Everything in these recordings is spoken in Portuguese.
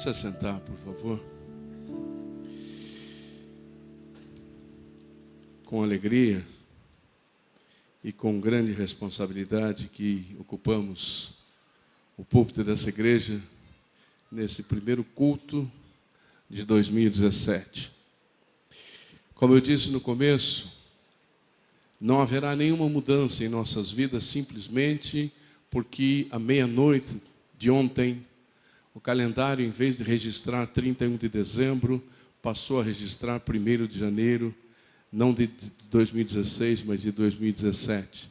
Se sentar, por favor. Com alegria e com grande responsabilidade que ocupamos o púlpito dessa igreja nesse primeiro culto de 2017. Como eu disse no começo, não haverá nenhuma mudança em nossas vidas simplesmente porque à meia-noite de ontem o calendário, em vez de registrar 31 de dezembro, passou a registrar 1º de janeiro, não de 2016, mas de 2017.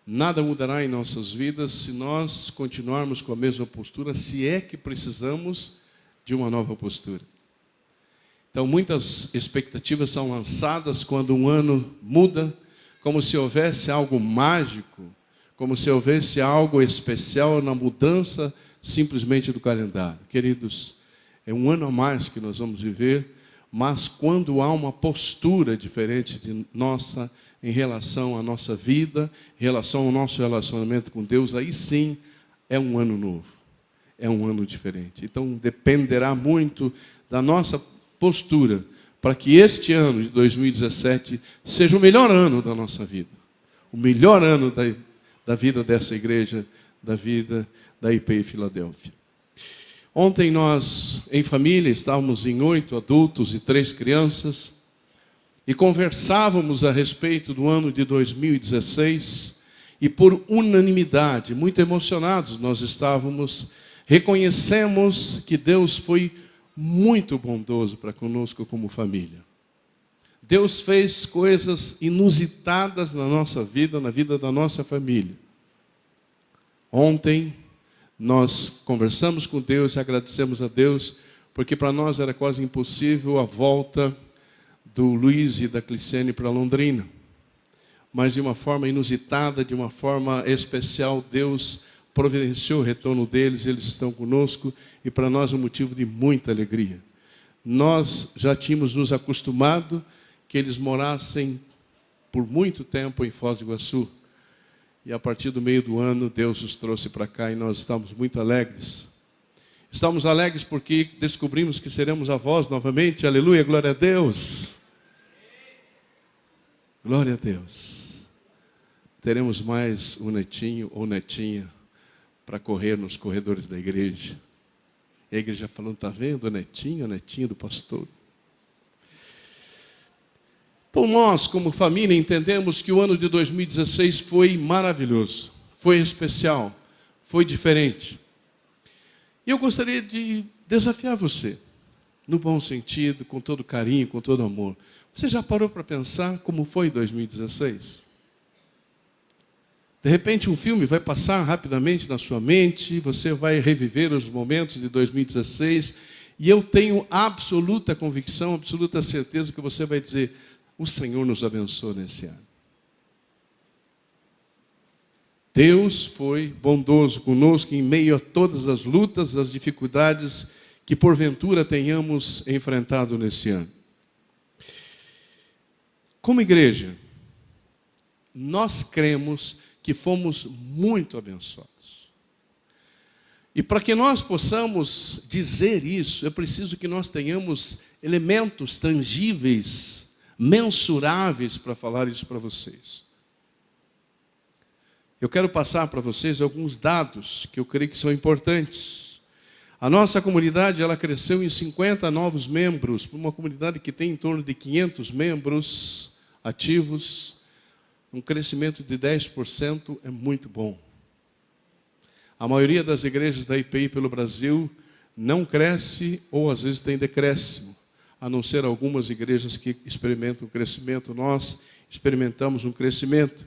Nada mudará em nossas vidas se nós continuarmos com a mesma postura, se é que precisamos de uma nova postura. Então, muitas expectativas são lançadas quando um ano muda, como se houvesse algo mágico, como se houvesse algo especial na mudança simplesmente do calendário. Queridos, é um ano a mais que nós vamos viver, mas quando há uma postura diferente de nossa em relação à nossa vida, em relação ao nosso relacionamento com Deus, aí sim é um ano novo, é um ano diferente. Então dependerá muito da nossa postura para que este ano de 2017 seja o melhor ano da nossa vida, o melhor ano da vida dessa igreja, da vida da IPI Filadélfia. Ontem nós, em família, estávamos em 8 adultos e 3 crianças e conversávamos a respeito do ano de 2016 e por unanimidade, muito emocionados nós estávamos, reconhecemos que Deus foi muito bondoso para conosco como família. Deus fez coisas inusitadas na nossa vida, na vida da nossa família. Ontem nós conversamos com Deus e agradecemos a Deus, porque para nós era quase impossível a volta do Luiz e da Clicene para Londrina. Mas de uma forma inusitada, de uma forma especial, Deus providenciou o retorno deles, eles estão conosco, e para nós é um motivo de muita alegria. Nós já tínhamos nos acostumado que eles morassem por muito tempo em Foz do Iguaçu. E a partir do meio do ano, Deus os trouxe para cá e nós estamos muito alegres. Estamos alegres porque descobrimos que seremos avós novamente. Aleluia, glória a Deus. Glória a Deus. Teremos mais um netinho ou netinha para correr nos corredores da igreja. E a igreja falando, está vendo? A netinha do pastor. Então nós, como família, entendemos que o ano de 2016 foi maravilhoso, foi especial, foi diferente. E eu gostaria de desafiar você, no bom sentido, com todo carinho, com todo amor. Você já parou para pensar como foi 2016? De repente um filme vai passar rapidamente na sua mente, você vai reviver os momentos de 2016, e eu tenho absoluta convicção, absoluta certeza que você vai dizer, o Senhor nos abençoou nesse ano. Deus foi bondoso conosco em meio a todas as lutas, as dificuldades que porventura tenhamos enfrentado nesse ano. Como igreja, nós cremos que fomos muito abençoados. E para que nós possamos dizer isso, é preciso que nós tenhamos elementos tangíveis, mensuráveis para falar isso para vocês. Eu quero passar para vocês alguns dados que eu creio que são importantes. A nossa comunidade, ela cresceu em 50 novos membros, para uma comunidade que tem em torno de 500 membros ativos. Um crescimento de 10% é muito bom. A maioria das igrejas da IPI pelo Brasil não cresce ou às vezes tem decréscimo, a não ser algumas igrejas que experimentam crescimento. Nós experimentamos um crescimento.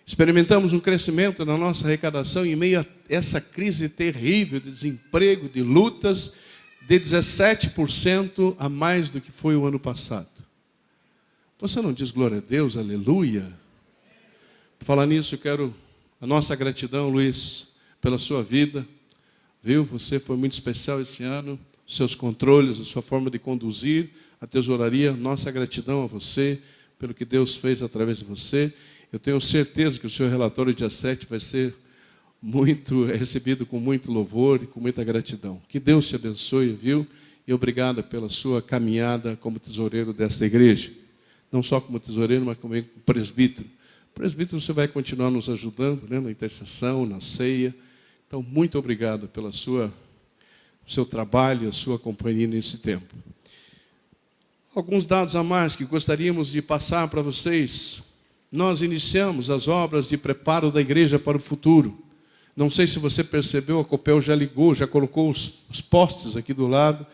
Experimentamos um crescimento na nossa arrecadação em meio a essa crise terrível de desemprego, de lutas, de 17% a mais do que foi o ano passado. Você não diz glória a Deus, aleluia? Por falar nisso, eu quero a nossa gratidão, Luiz, pela sua vida. Viu? Você foi muito especial esse ano. Seus controles, a sua forma de conduzir a tesouraria, nossa gratidão a você, pelo que Deus fez através de você. Eu tenho certeza que o seu relatório dia 7 vai ser é recebido com muito louvor e com muita gratidão. Que Deus te abençoe, viu? E obrigado pela sua caminhada como tesoureiro desta igreja. Não só como tesoureiro, mas também como presbítero. Presbítero, você vai continuar nos ajudando, né, na intercessão, na ceia. Então, muito obrigado pelo seu trabalho, a sua companhia nesse tempo. Alguns dados a mais que gostaríamos de passar para vocês. Nós iniciamos as obras de preparo da igreja para o futuro. Não sei se você percebeu, a Copel já ligou, já colocou os postes aqui do lado,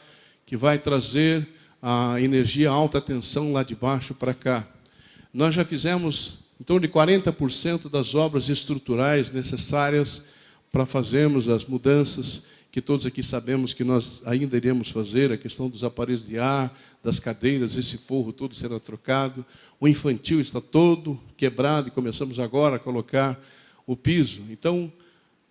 que vai trazer a energia alta tensão lá de baixo para cá. Nós já fizemos em torno de 40% das obras estruturais necessárias para fazermos as mudanças que todos aqui sabemos que nós ainda iremos fazer, a questão dos aparelhos de ar, das cadeiras, esse forro todo será trocado. O infantil está todo quebrado e começamos agora a colocar o piso. Então,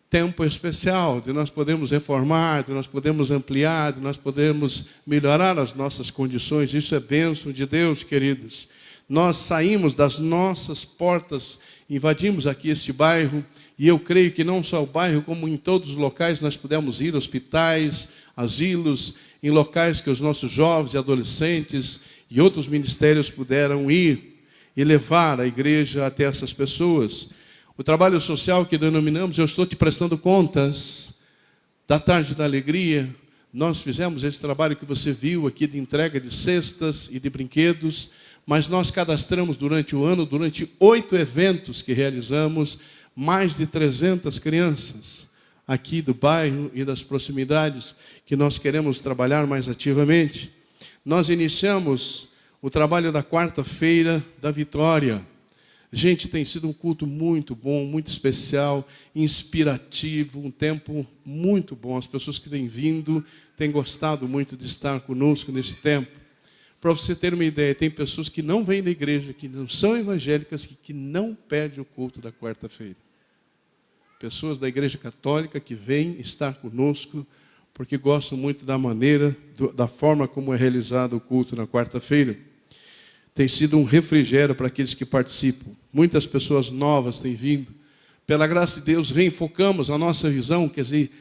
tempo especial de nós podermos reformar, de nós podermos ampliar, de nós podermos melhorar as nossas condições. Isso é bênção de Deus, queridos. Nós saímos das nossas portas, invadimos aqui este bairro, e eu creio que não só o bairro, como em todos os locais nós pudemos ir, hospitais, asilos, em locais que os nossos jovens e adolescentes e outros ministérios puderam ir e levar a igreja até essas pessoas. O trabalho social que denominamos Eu Estou Te Prestando Contas, da Tarde da Alegria, nós fizemos esse trabalho que você viu aqui de entrega de cestas e de brinquedos, mas nós cadastramos durante o ano, durante 8 eventos que realizamos, mais de 300 crianças aqui do bairro e das proximidades que nós queremos trabalhar mais ativamente. Nós iniciamos o trabalho da quarta-feira da Vitória. Gente, tem sido um culto muito bom, muito especial, inspirativo, um tempo muito bom. As pessoas que têm vindo têm gostado muito de estar conosco nesse tempo. Para você ter uma ideia, tem pessoas que não vêm da igreja, que não são evangélicas, que não perdem o culto da quarta-feira. Pessoas da igreja católica que vêm estar conosco, porque gostam muito da maneira, da forma como é realizado o culto na quarta-feira. Tem sido um refrigério para aqueles que participam. Muitas pessoas novas têm vindo. Pela graça de Deus, reenfocamos a nossa visão, quer dizer,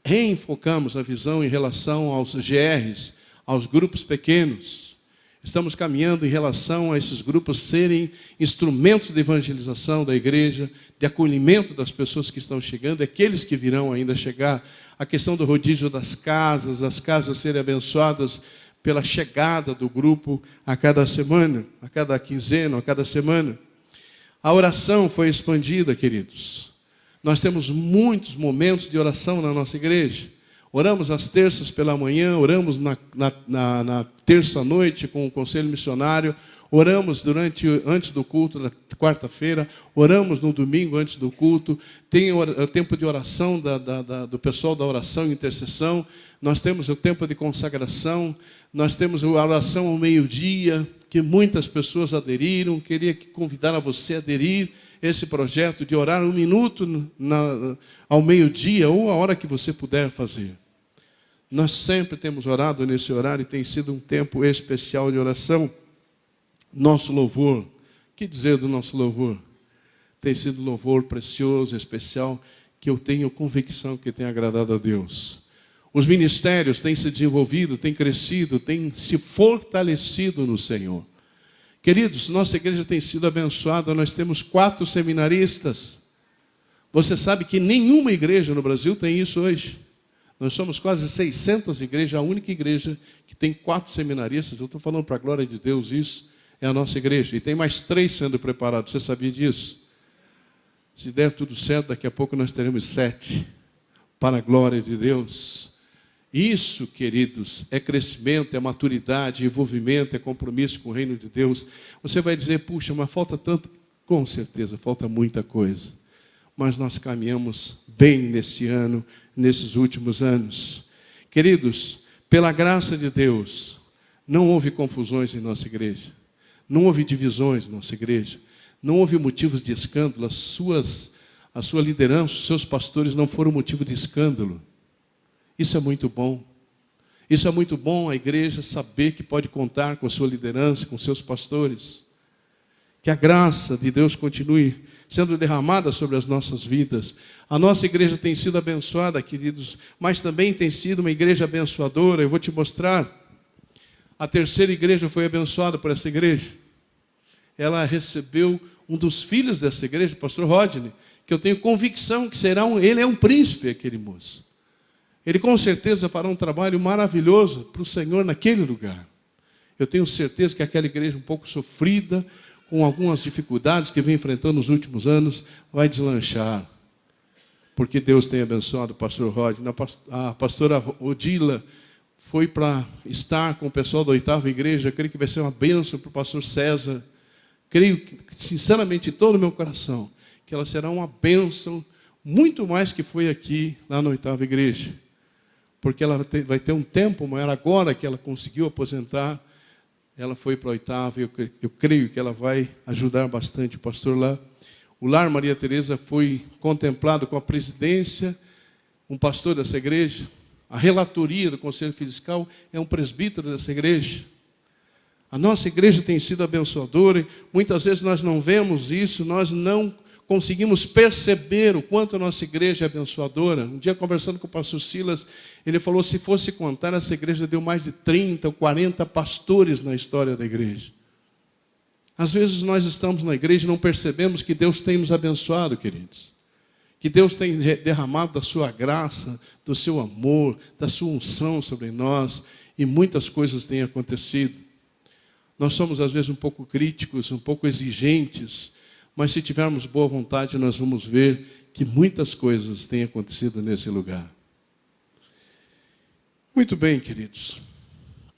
reenfocamos a visão em relação aos GRs, aos grupos pequenos. Estamos caminhando em relação a esses grupos serem instrumentos de evangelização da igreja, de acolhimento das pessoas que estão chegando, aqueles que virão ainda chegar. A questão do rodízio das casas, as casas serem abençoadas pela chegada do grupo a cada semana, a cada quinzena, a cada semana. A oração foi expandida, queridos. Nós temos muitos momentos de oração na nossa igreja. Oramos às terças pela manhã, oramos na terça-noite com o conselho missionário, oramos antes do culto da quarta-feira, oramos no domingo antes do culto, tem o tempo de oração do pessoal da oração e intercessão, nós temos o tempo de consagração, nós temos a oração ao meio-dia, que muitas pessoas aderiram. Queria convidar a você a aderir a esse projeto de orar 1 minuto ao meio-dia ou a hora que você puder fazer. Nós sempre temos orado nesse horário e tem sido um tempo especial de oração. Nosso louvor, que dizer do nosso louvor? Tem sido um louvor precioso, especial, que eu tenho convicção que tem agradado a Deus. Os ministérios têm se desenvolvido, têm crescido, têm se fortalecido no Senhor. Queridos, nossa igreja tem sido abençoada, nós temos 4 seminaristas. Você sabe que nenhuma igreja no Brasil tem isso hoje. Nós somos quase 600 igrejas, a única igreja que tem 4 seminaristas. Eu estou falando para a glória de Deus, isso é a nossa igreja. E tem mais 3 sendo preparados, você sabia disso? Se der tudo certo, daqui a pouco nós teremos 7, para a glória de Deus. Isso, queridos, é crescimento, é maturidade, é envolvimento, é compromisso com o reino de Deus. Você vai dizer, puxa, mas falta tanto. Com certeza, falta muita coisa. Mas nós caminhamos bem nesse ano, nesses últimos anos. Queridos, pela graça de Deus, não houve confusões em nossa igreja. Não houve divisões em nossa igreja. Não houve motivos de escândalo. A sua liderança, os seus pastores não foram motivo de escândalo. Isso é muito bom. Isso é muito bom a igreja saber que pode contar com a sua liderança, com seus pastores. Que a graça de Deus continue sendo derramada sobre as nossas vidas. A nossa igreja tem sido abençoada, queridos, mas também tem sido uma igreja abençoadora. Eu vou te mostrar. A terceira igreja foi abençoada por essa igreja. Ela recebeu um dos filhos dessa igreja, o pastor Rodney, que eu tenho convicção que ele é um príncipe, aquele moço. Ele com certeza fará um trabalho maravilhoso para o Senhor naquele lugar. Eu tenho certeza que aquela igreja um pouco sofrida, com algumas dificuldades que vem enfrentando nos últimos anos, vai deslanchar. Porque Deus tem abençoado o pastor Rodney. A pastora Odila foi para estar com o pessoal da 8ª igreja. Eu creio que vai ser uma bênção para o pastor César. Creio, sinceramente, de todo o meu coração, que ela será uma bênção, muito mais que foi aqui, lá na 8ª igreja. Porque ela vai ter um tempo maior agora que ela conseguiu aposentar. Ela foi para a 8ª, eu creio que ela vai ajudar bastante o pastor lá. O Lar Maria Tereza foi contemplado com a presidência, um pastor dessa igreja. A relatoria do Conselho Fiscal é um presbítero dessa igreja. A nossa igreja tem sido abençoadora, e muitas vezes nós não vemos isso, nós não conseguimos perceber o quanto a nossa igreja é abençoadora. Um dia, conversando com o pastor Silas, ele falou, se fosse contar, essa igreja deu mais de 30 ou 40 pastores na história da igreja. Às vezes nós estamos na igreja e não percebemos que Deus tem nos abençoado, queridos. Que Deus tem derramado da sua graça, do seu amor, da sua unção sobre nós, e muitas coisas têm acontecido. Nós somos, às vezes, um pouco críticos, um pouco exigentes, mas se tivermos boa vontade, nós vamos ver que muitas coisas têm acontecido nesse lugar. Muito bem, queridos.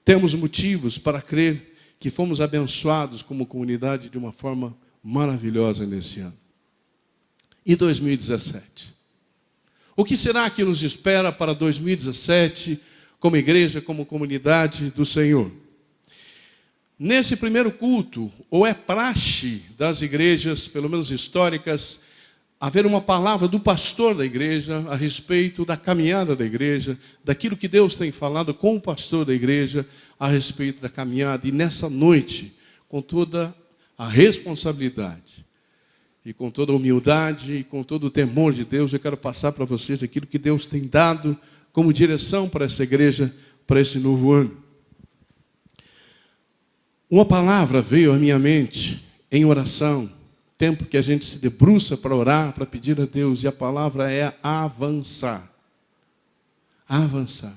Temos motivos para crer que fomos abençoados como comunidade de uma forma maravilhosa nesse ano. E 2017? O que será que nos espera para 2017 como igreja, como comunidade do Senhor? Nesse primeiro culto, ou é praxe das igrejas, pelo menos históricas, haver uma palavra do pastor da igreja a respeito da caminhada da igreja, daquilo que Deus tem falado com o pastor da igreja a respeito da caminhada. E nessa noite, com toda a responsabilidade, e com toda a humildade, e com todo o temor de Deus, eu quero passar para vocês aquilo que Deus tem dado como direção para essa igreja, para esse novo ano. Uma palavra veio à minha mente em oração, tempo que a gente se debruça para orar, para pedir a Deus, e a palavra é avançar. Avançar.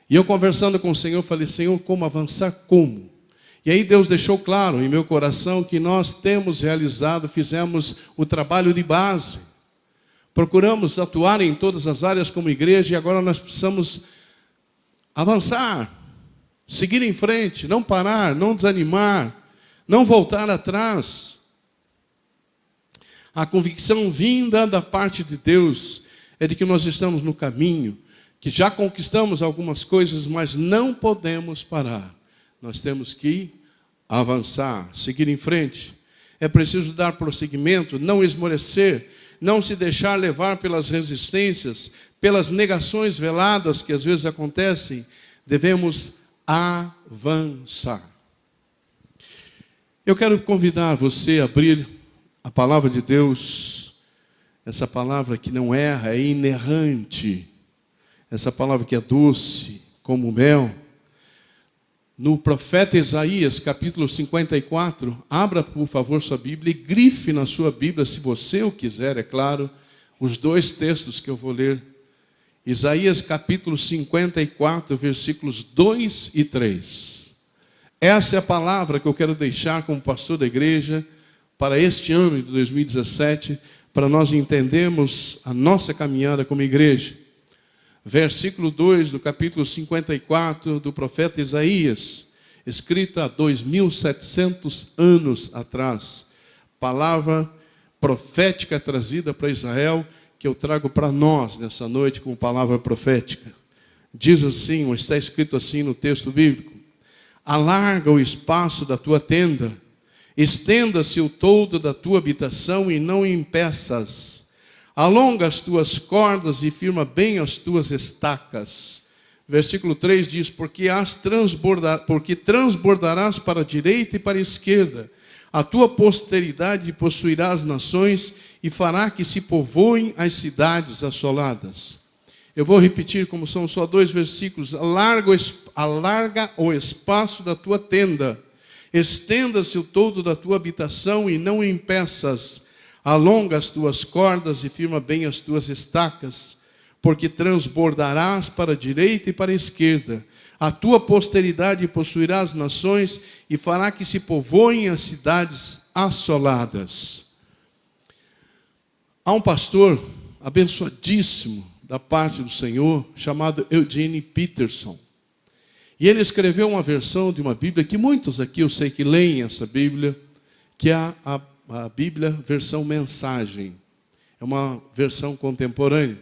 E eu conversando com o Senhor, falei, Senhor, como avançar? Como? E aí Deus deixou claro em meu coração que nós temos realizado, fizemos o trabalho de base. Procuramos atuar em todas as áreas como igreja, e agora nós precisamos avançar. Seguir em frente, não parar, não desanimar, não voltar atrás. A convicção vinda da parte de Deus é de que nós estamos no caminho, que já conquistamos algumas coisas, mas não podemos parar. Nós temos que avançar, seguir em frente. É preciso dar prosseguimento, não esmorecer, não se deixar levar pelas resistências, pelas negações veladas que às vezes acontecem. Devemos avançar. Eu quero convidar você a abrir a palavra de Deus, essa palavra que não erra, é inerrante, essa palavra que é doce como mel. No profeta Isaías, capítulo 54, abra por favor sua Bíblia e grife na sua Bíblia, se você o quiser, é claro, os dois textos que eu vou ler. Isaías capítulo 54, versículos 2 e 3. Essa é a palavra que eu quero deixar como pastor da igreja para este ano de 2017, para nós entendermos a nossa caminhada como igreja. Versículo 2 do capítulo 54 do profeta Isaías, escrita há 2.700 anos atrás. Palavra profética trazida para Israel, que eu trago para nós nessa noite como palavra profética. Diz assim, ou está escrito assim no texto bíblico: alarga o espaço da tua tenda, estenda-se o toldo da tua habitação e não impeças. Alonga as tuas cordas e firma bem as tuas estacas. Versículo 3 diz, porque transbordarás para a direita e para a esquerda, A tua posteridade possuirá as nações e fará que se povoem as cidades assoladas. Eu vou repetir, como são só 2 versículos. Alarga o espaço da tua tenda, estenda-se o todo da tua habitação e não impeças. Alonga as tuas cordas e firma bem as tuas estacas, porque transbordarás para a direita e para a esquerda. A tua posteridade possuirá as nações e fará que se povoem as cidades assoladas. Há um pastor abençoadíssimo da parte do Senhor, chamado Eugene Peterson. E ele escreveu uma versão de uma Bíblia que muitos aqui eu sei que leem essa Bíblia, que é a Bíblia versão mensagem. É uma versão contemporânea.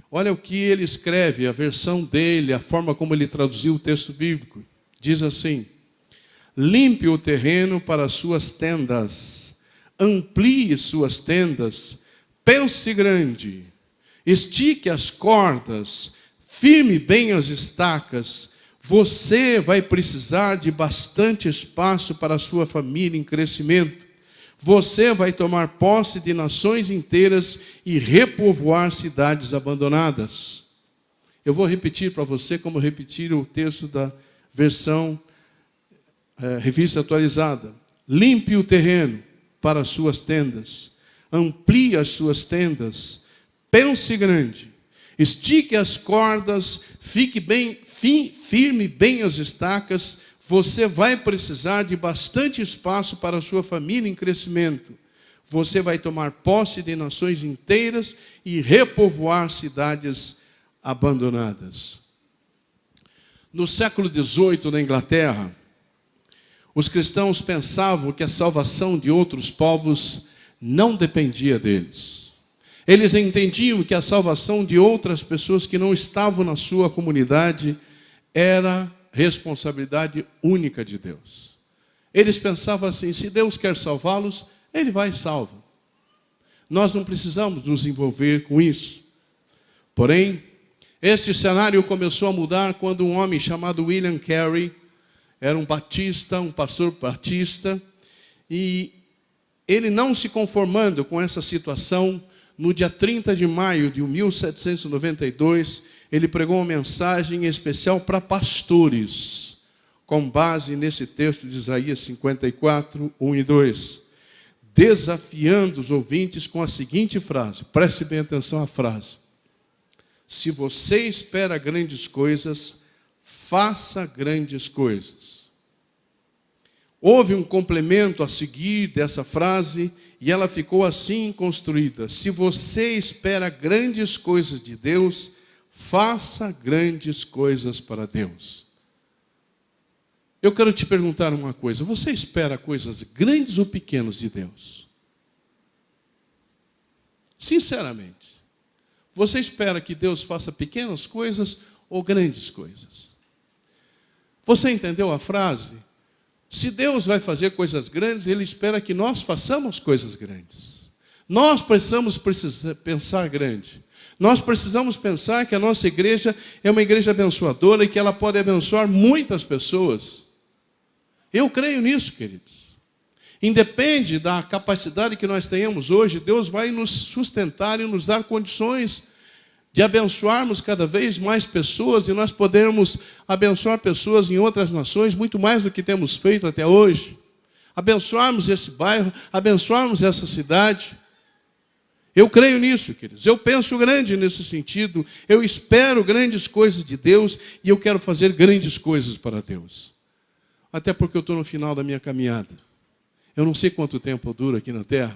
Olha o que ele escreve, a versão dele, a forma como ele traduziu o texto bíblico. Diz assim: limpe o terreno para as suas tendas, amplie suas tendas, pense grande, estique as cordas, firme bem as estacas. Você vai precisar de bastante espaço para a sua família em crescimento. Você vai tomar posse de nações inteiras e repovoar cidades abandonadas. Eu vou repetir para você como repetir o texto da versão revista atualizada. Limpe o terreno para as suas tendas, amplie as suas tendas, pense grande, estique as cordas, firme bem as estacas. Você vai precisar de bastante espaço para a sua família em crescimento. Você vai tomar posse de nações inteiras e repovoar cidades abandonadas. No século XVIII, na Inglaterra, os cristãos pensavam que a salvação de outros povos não dependia deles. Eles entendiam que a salvação de outras pessoas que não estavam na sua comunidade era responsabilidade única de Deus. Eles pensavam assim: se Deus quer salvá-los, Ele vai e salva. Nós não precisamos nos envolver com isso. Porém, este cenário começou a mudar quando um homem chamado William Carey, era um batista, um pastor batista, e ele, não se conformando com essa situação, no dia 30 de maio de 1792, ele pregou uma mensagem especial para pastores, com base nesse texto de Isaías 54, 1 e 2, desafiando os ouvintes com a seguinte frase, preste bem atenção à frase: se você espera grandes coisas, faça grandes coisas. Houve um complemento a seguir dessa frase, e ela ficou assim construída: se você espera grandes coisas de Deus, faça grandes coisas para Deus. Eu quero te perguntar uma coisa: você espera coisas grandes ou pequenas de Deus? Sinceramente, você espera que Deus faça pequenas coisas ou grandes coisas? Você entendeu a frase? Se Deus vai fazer coisas grandes, Ele espera que nós façamos coisas grandes. Nós precisamos pensar grande. Nós precisamos pensar que a nossa igreja é uma igreja abençoadora e que ela pode abençoar muitas pessoas. Eu creio nisso, queridos. Independe da capacidade que nós tenhamos hoje, Deus vai nos sustentar e nos dar condições de abençoarmos cada vez mais pessoas e nós podermos abençoar pessoas em outras nações muito mais do que temos feito até hoje. Abençoarmos esse bairro, abençoarmos essa cidade. Eu creio nisso, queridos. Eu penso grande nesse sentido. Eu espero grandes coisas de Deus e eu quero fazer grandes coisas para Deus. Até porque eu estou no final da minha caminhada. Eu não sei quanto tempo eu duro aqui na terra.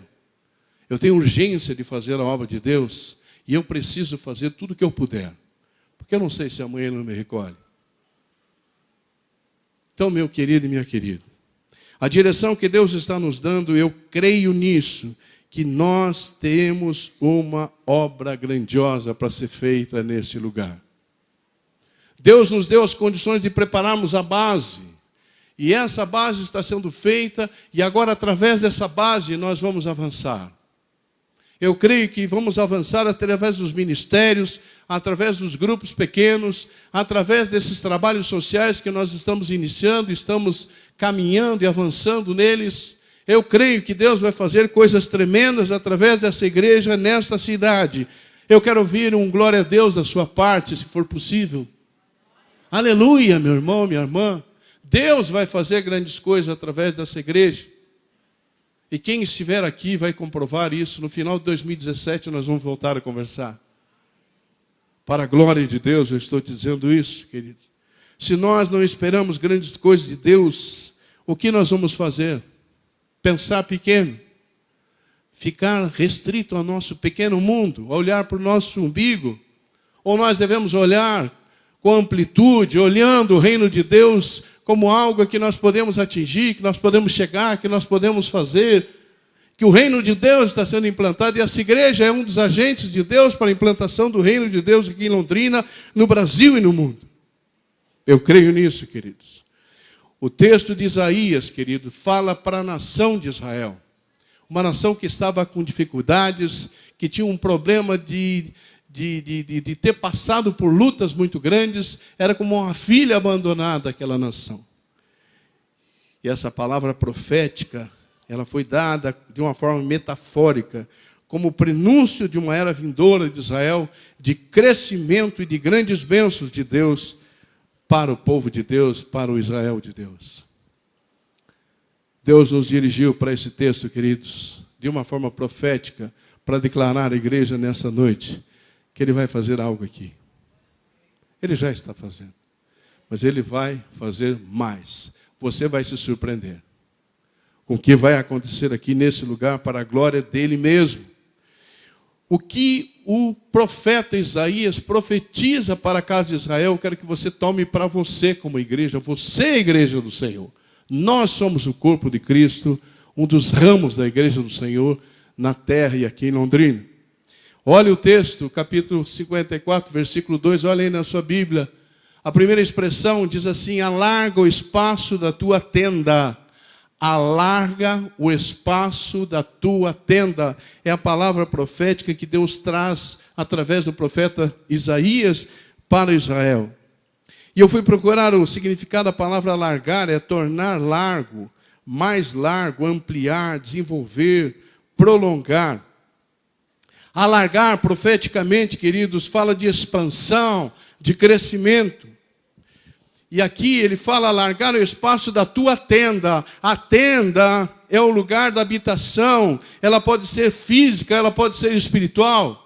Eu tenho urgência de fazer a obra de Deus e eu preciso fazer tudo o que eu puder. Porque eu não sei se amanhã Ele não me recolhe. Então, meu querido e minha querida, a direção que Deus está nos dando, eu creio nisso, que nós temos uma obra grandiosa para ser feita nesse lugar. Deus nos deu as condições de prepararmos a base. E essa base está sendo feita, e agora através dessa base nós vamos avançar. Eu creio que vamos avançar através dos ministérios, através dos grupos pequenos, através desses trabalhos sociais que nós estamos iniciando, estamos caminhando e avançando neles. Eu creio que Deus vai fazer coisas tremendas através dessa igreja nesta cidade. Eu quero ouvir um glória a Deus da sua parte, se for possível. Aleluia, meu irmão, minha irmã. Deus vai fazer grandes coisas através dessa igreja. E quem estiver aqui vai comprovar isso. No final de 2017 nós vamos voltar a conversar. Para a glória de Deus eu estou dizendo isso, querido. Se nós não esperamos grandes coisas de Deus, o que nós vamos fazer? Pensar pequeno. Ficar restrito ao nosso pequeno mundo, olhar para o nosso umbigo? Ou nós devemos olhar com amplitude, olhando o reino de Deus como algo que nós podemos atingir, que nós podemos chegar, que nós podemos fazer, que o reino de Deus está sendo implantado, e essa igreja é um dos agentes de Deus para a implantação do reino de Deus aqui em Londrina, no Brasil e no mundo. Eu creio nisso, queridos. O texto de Isaías, querido, fala para a nação de Israel. Uma nação que estava com dificuldades, que tinha um problema de ter passado por lutas muito grandes, era como uma filha abandonada aquela nação. E essa palavra profética, ela foi dada de uma forma metafórica, como prenúncio de uma era vindoura de Israel, de crescimento e de grandes bênçãos de Deus para o povo de Deus, para o Israel de Deus. Deus nos dirigiu para esse texto, queridos, de uma forma profética, para declarar à igreja nessa noite, que Ele vai fazer algo aqui. Ele já está fazendo. Mas Ele vai fazer mais. Você vai se surpreender com o que vai acontecer aqui nesse lugar para a glória dEle mesmo. O que o profeta Isaías profetiza para a casa de Israel, eu quero que você tome para você como igreja. Você é a igreja do Senhor. Nós somos o corpo de Cristo, um dos ramos da igreja do Senhor na terra e aqui em Londrina. Olha o texto, capítulo 54, versículo 2, olha aí na sua Bíblia. A primeira expressão diz assim: alarga o espaço da tua tenda. Alarga o espaço da tua tenda. É a palavra profética que Deus traz através do profeta Isaías para Israel. E eu fui procurar o significado da palavra alargar, é tornar largo, mais largo, ampliar, desenvolver, prolongar. Alargar profeticamente, queridos, fala de expansão, de crescimento. E aqui ele fala alargar o espaço da tua tenda. A tenda é o lugar da habitação. Ela pode ser física, ela pode ser espiritual.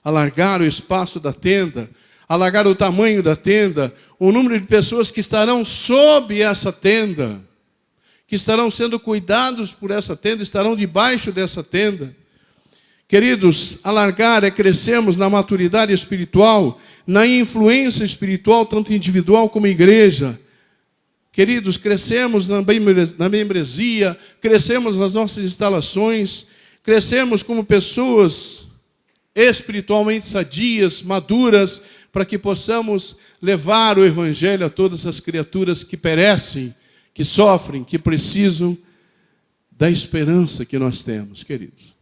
Alargar o espaço da tenda, alargar o tamanho da tenda, o número de pessoas que estarão sob essa tenda, que estarão sendo cuidados por essa tenda, estarão debaixo dessa tenda. Queridos, alargar é crescermos na maturidade espiritual, na influência espiritual, tanto individual como igreja. Queridos, crescemos na membresia, crescemos nas nossas instalações, crescemos como pessoas espiritualmente sadias, maduras, para que possamos levar o Evangelho a todas as criaturas que perecem, que sofrem, que precisam da esperança que nós temos, queridos.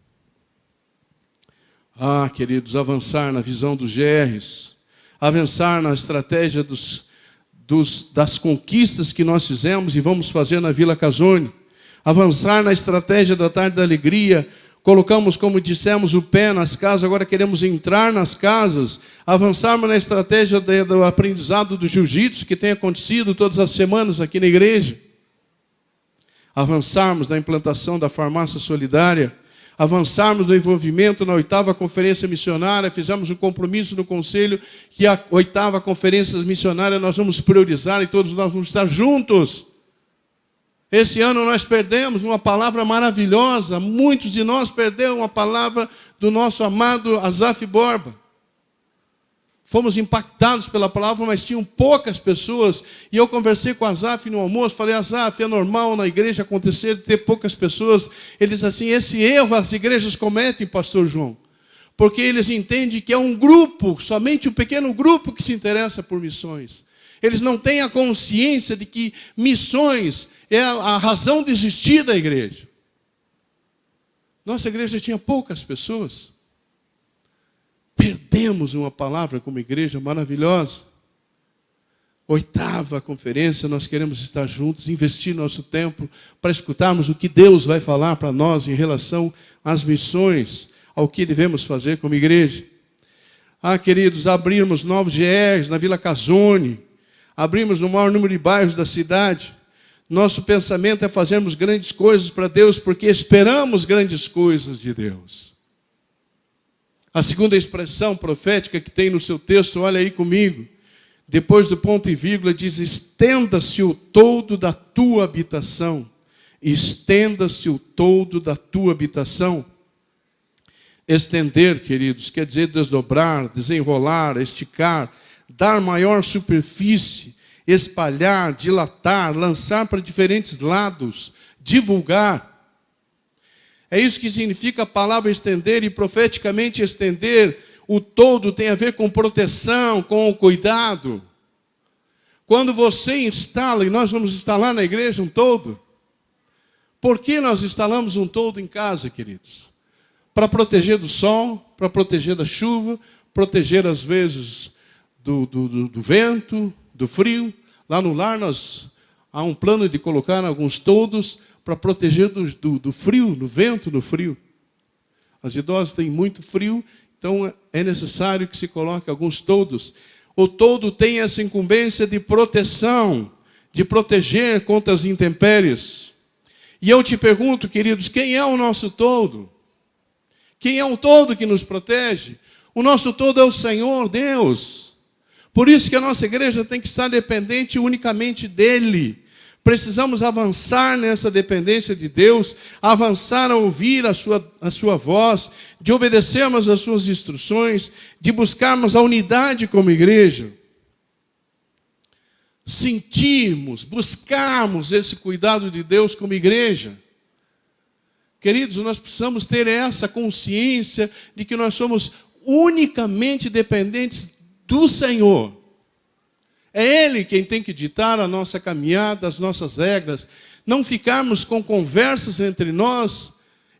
Queridos, avançar na visão dos GRs, avançar na estratégia das conquistas que nós fizemos e vamos fazer na Vila Casone, avançar na estratégia da Tarde da Alegria. Colocamos, como dissemos, o pé nas casas, agora queremos entrar nas casas, avançarmos na estratégia do aprendizado do jiu-jitsu, que tem acontecido todas as semanas aqui na igreja. Avançarmos na implantação da farmácia solidária, avançarmos no envolvimento na 8ª conferência missionária, fizemos um compromisso no conselho que a 8ª conferência missionária nós vamos priorizar e todos nós vamos estar juntos. Esse ano nós perdemos uma palavra maravilhosa. Muitos de nós perderam uma palavra do nosso amado Azaf Borba. Fomos impactados pela palavra, mas tinham poucas pessoas. E eu conversei com Azaf no almoço, falei: Azaf, é normal na igreja acontecer de ter poucas pessoas. Ele diz assim: esse erro as igrejas cometem, pastor João, porque eles entendem que é um grupo, somente um pequeno grupo que se interessa por missões. Eles não têm a consciência de que missões é a razão de existir da igreja. Nossa igreja tinha poucas pessoas. Perdemos uma palavra como igreja maravilhosa. 8ª conferência, nós queremos estar juntos, investir nosso tempo para escutarmos o que Deus vai falar para nós em relação às missões, ao que devemos fazer como igreja. Queridos, abrimos novos GRs na Vila Casone, abrimos no maior número de bairros da cidade. Nosso pensamento é fazermos grandes coisas para Deus, porque esperamos grandes coisas de Deus. A segunda expressão profética que tem no seu texto, olha aí comigo. Depois do ponto e vírgula, diz: estenda-se o todo da tua habitação. Estenda-se o todo da tua habitação. Estender, queridos, quer dizer desdobrar, desenrolar, esticar, dar maior superfície, espalhar, dilatar, lançar para diferentes lados, divulgar. É isso que significa a palavra estender, e profeticamente estender. O todo tem a ver com proteção, com o cuidado. Quando você instala, e nós vamos instalar na igreja um todo. Por que nós instalamos um todo em casa, queridos? Para proteger do sol, para proteger da chuva, proteger às vezes do vento, do frio. Lá no lar há um plano de colocar alguns toldos para proteger do frio, do vento, do frio. As idosas têm muito frio, então é necessário que se coloque alguns toldos. O toldo tem essa incumbência de proteção, de proteger contra as intempéries. E eu te pergunto, queridos, quem é o nosso toldo? Quem é o toldo que nos protege? O nosso toldo é o Senhor, Deus. Por isso que a nossa igreja tem que estar dependente unicamente dEle. Precisamos avançar nessa dependência de Deus, avançar a ouvir a sua voz, de obedecermos às suas instruções, de buscarmos a unidade como igreja. Sentirmos, buscarmos esse cuidado de Deus como igreja. Queridos, nós precisamos ter essa consciência de que nós somos unicamente dependentes do Senhor. É Ele quem tem que ditar a nossa caminhada, as nossas regras. Não ficarmos com conversas entre nós,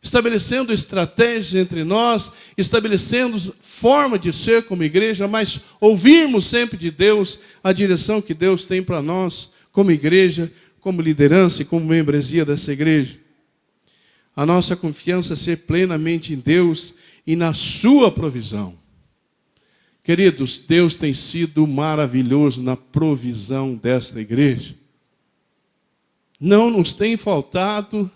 estabelecendo estratégias entre nós, estabelecendo forma de ser como igreja, mas ouvirmos sempre de Deus a direção que Deus tem para nós, como igreja, como liderança e como membresia dessa igreja. A nossa confiança é ser plenamente em Deus e na sua provisão. Queridos, Deus tem sido maravilhoso na provisão desta igreja. Não nos tem faltado,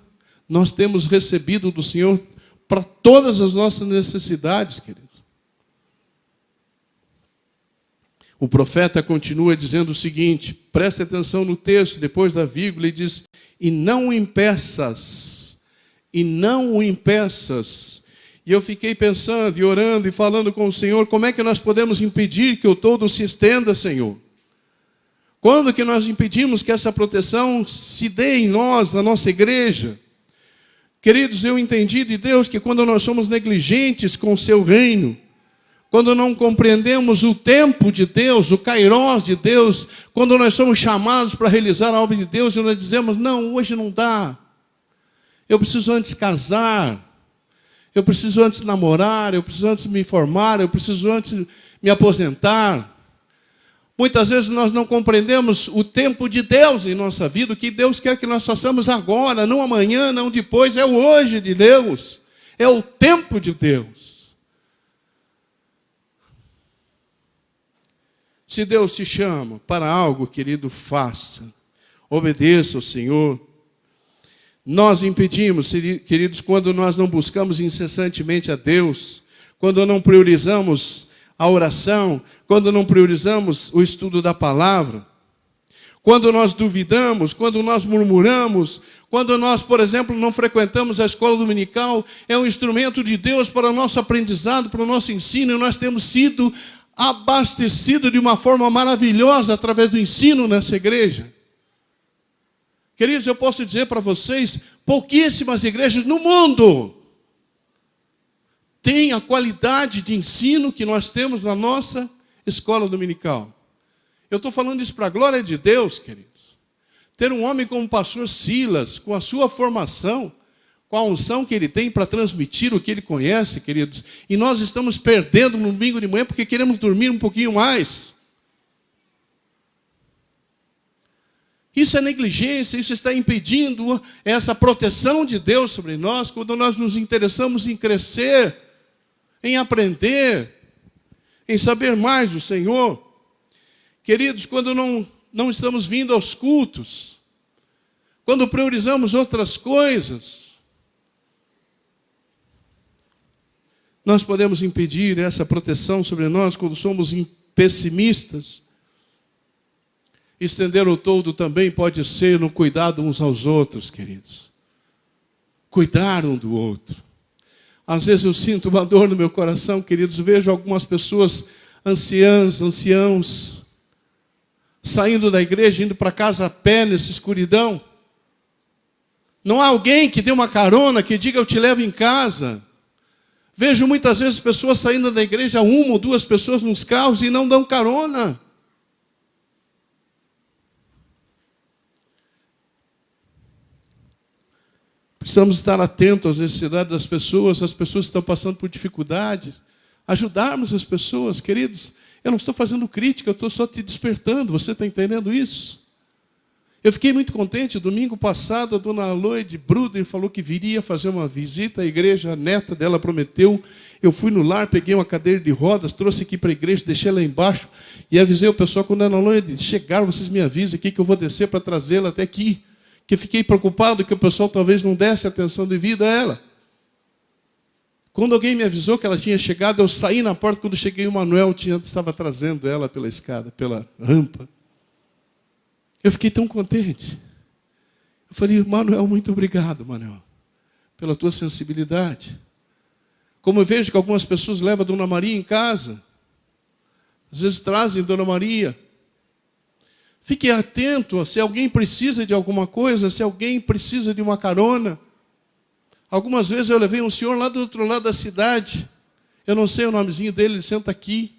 nós temos recebido do Senhor para todas as nossas necessidades, queridos. O profeta continua dizendo o seguinte, preste atenção no texto, depois da vírgula, ele diz: e não o impeças, e não o impeças. E eu fiquei pensando e orando e falando com o Senhor, como é que nós podemos impedir que o todo se estenda, Senhor? Quando que nós impedimos que essa proteção se dê em nós, na nossa igreja? Queridos, eu entendi de Deus que quando nós somos negligentes com o seu reino, quando não compreendemos o tempo de Deus, o kairós de Deus, quando nós somos chamados para realizar a obra de Deus e nós dizemos, não, hoje não dá, eu preciso antes casar, eu preciso antes namorar, eu preciso antes me formar, eu preciso antes me aposentar. Muitas vezes nós não compreendemos o tempo de Deus em nossa vida, o que Deus quer que nós façamos agora, não amanhã, não depois, é o hoje de Deus, é o tempo de Deus. Se Deus te chama para algo, querido, faça, obedeça ao Senhor. Nós impedimos, queridos, quando nós não buscamos incessantemente a Deus, quando não priorizamos a oração, quando não priorizamos o estudo da palavra, quando nós duvidamos, quando nós murmuramos, quando nós, por exemplo, não frequentamos a escola dominical, é um instrumento de Deus para o nosso aprendizado, para o nosso ensino, e nós temos sido abastecidos de uma forma maravilhosa através do ensino nessa igreja. Queridos, eu posso dizer para vocês, pouquíssimas igrejas no mundo têm a qualidade de ensino que nós temos na nossa escola dominical. Eu estou falando isso para a glória de Deus, queridos. Ter um homem como o pastor Silas, com a sua formação, com a unção que ele tem para transmitir o que ele conhece, queridos, e nós estamos perdendo no domingo de manhã porque queremos dormir um pouquinho mais. Isso é negligência, isso está impedindo essa proteção de Deus sobre nós, quando nós nos interessamos em crescer, em aprender, em saber mais do Senhor. Queridos, quando não estamos vindo aos cultos, quando priorizamos outras coisas, nós podemos impedir essa proteção sobre nós quando somos pessimistas. Estender o todo também pode ser no cuidado uns aos outros, queridos. Cuidar um do outro. Às vezes eu sinto uma dor no meu coração, queridos. Vejo algumas pessoas anciãos, saindo da igreja, indo para casa a pé nessa escuridão. Não há alguém que dê uma carona, que diga eu te levo em casa. Vejo muitas vezes pessoas saindo da igreja, 1 ou 2 pessoas nos carros e não dão carona. Precisamos estar atentos às necessidades das pessoas, as pessoas que estão passando por dificuldades. Ajudarmos as pessoas, queridos. Eu não estou fazendo crítica, eu estou só te despertando. Você está entendendo isso? Eu fiquei muito contente. Domingo passado, a dona Aloide Bruder falou que viria fazer uma visita à igreja. A neta dela prometeu. Eu fui no lar, peguei uma cadeira de rodas, trouxe aqui para a igreja, deixei lá embaixo e avisei o pessoal, quando a dona Aloide chegar, vocês me avisem aqui que eu vou descer para trazê-la até aqui. Que fiquei preocupado que o pessoal talvez não desse atenção devida a ela. Quando alguém me avisou que ela tinha chegado, eu saí na porta. Quando cheguei, o Manuel estava trazendo ela pela escada, pela rampa. Eu fiquei tão contente. Eu falei, Manuel, muito obrigado, Manuel, pela tua sensibilidade. Como eu vejo que algumas pessoas levam a Dona Maria em casa, às vezes trazem Dona Maria. Fique atento se alguém precisa de alguma coisa, se alguém precisa de uma carona. Algumas vezes eu levei um senhor lá do outro lado da cidade. Eu não sei o nomezinho dele, ele senta aqui.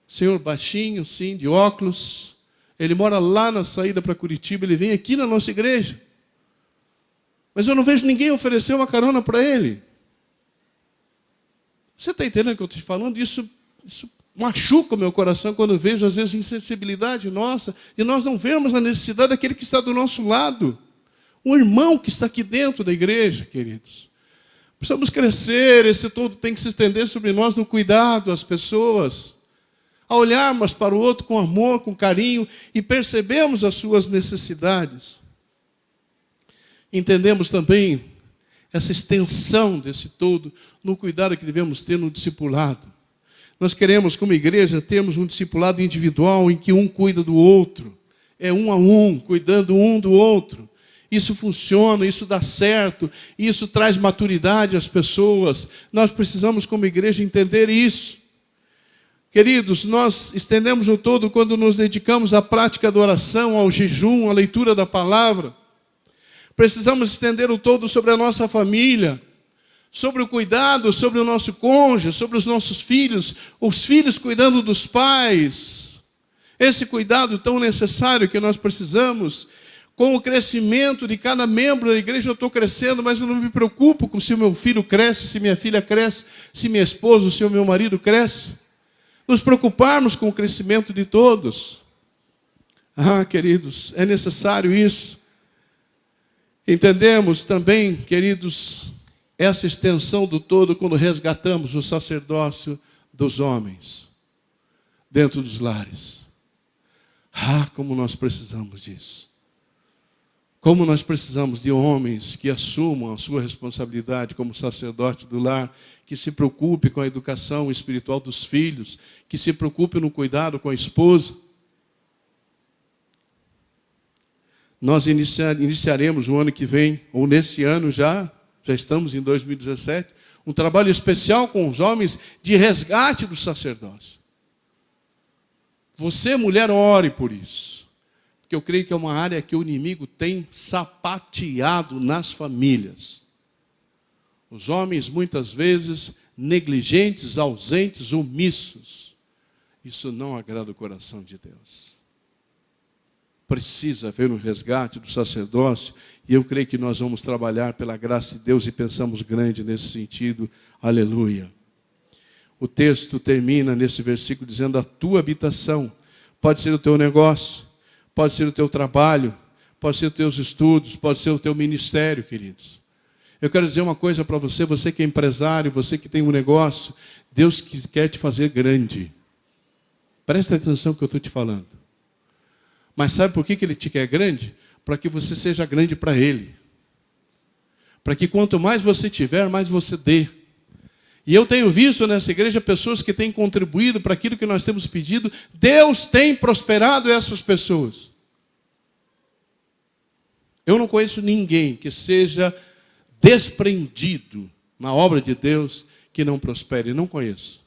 Senhor baixinho, sim, de óculos. Ele mora lá na saída para Curitiba, ele vem aqui na nossa igreja. Mas eu não vejo ninguém oferecer uma carona para ele. Você está entendendo o que eu estou te falando? Isso machuca o meu coração quando eu vejo, às vezes, insensibilidade nossa, de nós não vermos a necessidade daquele que está do nosso lado. Um irmão que está aqui dentro da igreja, queridos. Precisamos crescer, esse todo tem que se estender sobre nós no cuidado às pessoas, a olharmos para o outro com amor, com carinho e percebemos as suas necessidades. Entendemos também essa extensão desse todo no cuidado que devemos ter no discipulado. Nós queremos, como igreja, termos um discipulado individual em que um cuida do outro. É um a um, cuidando um do outro. Isso funciona, isso dá certo, isso traz maturidade às pessoas. Nós precisamos, como igreja, entender isso. Queridos, nós estendemos o todo quando nos dedicamos à prática da oração, ao jejum, à leitura da palavra. Precisamos estender o todo sobre a nossa família, sobre o cuidado, sobre o nosso cônjuge, sobre os nossos filhos, os filhos cuidando dos pais. Esse cuidado tão necessário que nós precisamos. Com o crescimento de cada membro da igreja, eu estou crescendo, mas eu não me preocupo com se o meu filho cresce, se minha filha cresce, se minha esposa, se o meu marido cresce. Nos preocuparmos com o crescimento de todos. Queridos, é necessário isso. Entendemos também, queridos, essa extensão do todo quando resgatamos o sacerdócio dos homens dentro dos lares. Como nós precisamos disso. Como nós precisamos de homens que assumam a sua responsabilidade como sacerdote do lar, que se preocupe com a educação espiritual dos filhos, que se preocupe no cuidado com a esposa. Nós iniciaremos o ano que vem, ou nesse ano já estamos em 2017, um trabalho especial com os homens de resgate do sacerdócio. Você, mulher, ore por isso. Porque eu creio que é uma área que o inimigo tem sapateado nas famílias. Os homens, muitas vezes, negligentes, ausentes, omissos. Isso não agrada o coração de Deus. Precisa haver um resgate do sacerdócio. E eu creio que nós vamos trabalhar pela graça de Deus e pensamos grande nesse sentido. Aleluia. O texto termina nesse versículo dizendo: a tua habitação pode ser o teu negócio, pode ser o teu trabalho, pode ser os teus estudos, pode ser o teu ministério, queridos. Eu quero dizer uma coisa para você, você que é empresário, você que tem um negócio, Deus quer te fazer grande. Presta atenção no que eu estou te falando. Mas sabe por que Ele te quer grande? Para que você seja grande para Ele. Para que quanto mais você tiver, mais você dê. E eu tenho visto nessa igreja pessoas que têm contribuído para aquilo que nós temos pedido. Deus tem prosperado essas pessoas. Eu não conheço ninguém que seja desprendido na obra de Deus que não prospere. Não conheço.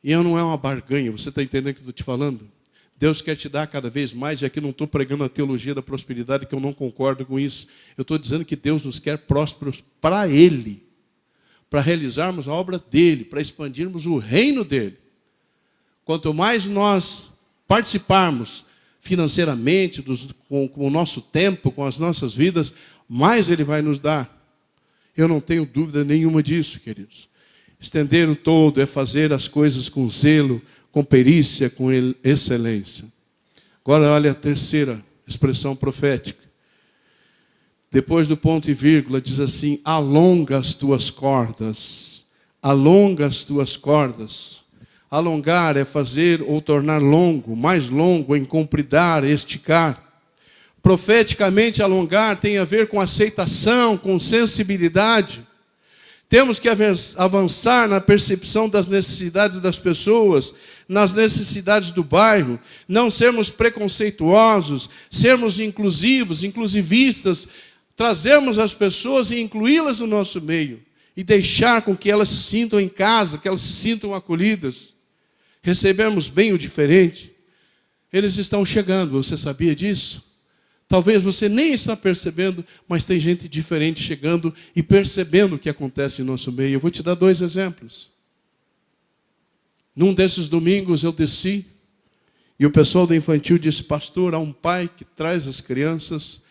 E não é uma barganha. Você está entendendo o que eu estou te falando? Deus quer te dar cada vez mais, e aqui não estou pregando a teologia da prosperidade, que eu não concordo com isso. Eu estou dizendo que Deus nos quer prósperos para Ele, para realizarmos a obra dEle, para expandirmos o reino dEle. Quanto mais nós participarmos financeiramente, com o nosso tempo, com as nossas vidas, mais Ele vai nos dar. Eu não tenho dúvida nenhuma disso, queridos. Estender o todo é fazer as coisas com zelo, com perícia, com excelência. Agora olha a terceira expressão profética. Depois do ponto e vírgula, diz assim: alonga as tuas cordas. Alonga as tuas cordas. Alongar é fazer ou tornar longo, mais longo, encompridar, esticar. Profeticamente, alongar tem a ver com aceitação, com sensibilidade. Temos que avançar na percepção das necessidades das pessoas, nas necessidades do bairro, não sermos preconceituosos, sermos inclusivos, inclusivistas, trazermos as pessoas e incluí-las no nosso meio e deixar com que elas se sintam em casa, que elas se sintam acolhidas. Recebemos bem o diferente. Eles estão chegando, você sabia disso? Talvez você nem está percebendo, mas tem gente diferente chegando e percebendo o que acontece em nosso meio. Eu vou te dar 2 exemplos. Num desses domingos eu desci e o pessoal do infantil disse: pastor, há um pai que traz as crianças,